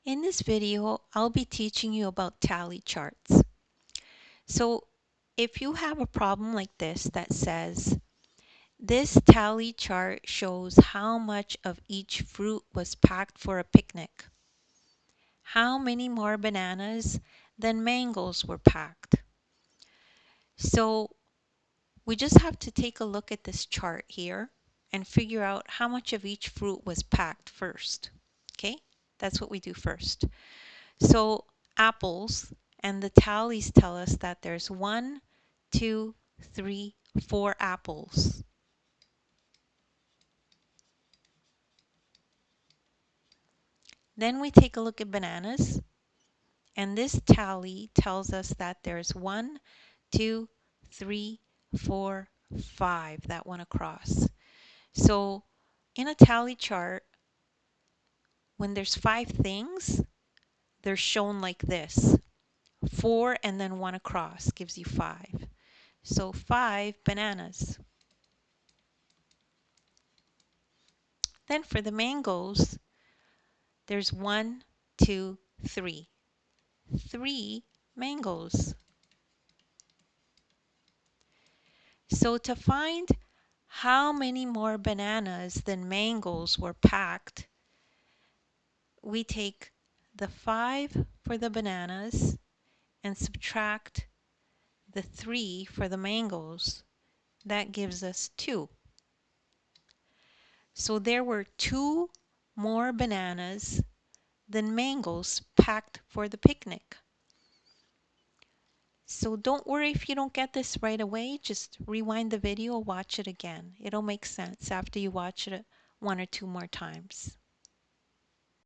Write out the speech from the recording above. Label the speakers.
Speaker 1: In this video, I'll be teaching you about tally charts. So if you have a problem like this that says, this tally chart shows how much of each fruit was packed for a picnic. How many more bananas than mangoes were packed? So we just have to take a look at this chart here and figure out how much of each fruit was packed first. Okay, that's what we do first. So apples, and the tallies tell us that there's 1, 2, 3, 4 apples. Then we take a look at bananas, and this tally tells us that there's 1, 2, 3, 4, 5, that one across. So in a tally chart, when there's 5 things, they're shown like this. 4 and then 1 across gives you 5. So 5 bananas. Then for the mangoes, there's 1, 2, 3. 3 mangoes. So to find how many more bananas than mangoes were packed, we take the 5 for the bananas and subtract the 3 for the mangoes. That gives us 2. So there were 2 more bananas than mangoes packed for the picnic. So don't worry if you don't get this right away. Just rewind the video, watch it again. It'll make sense after you watch it 1 or 2 more times.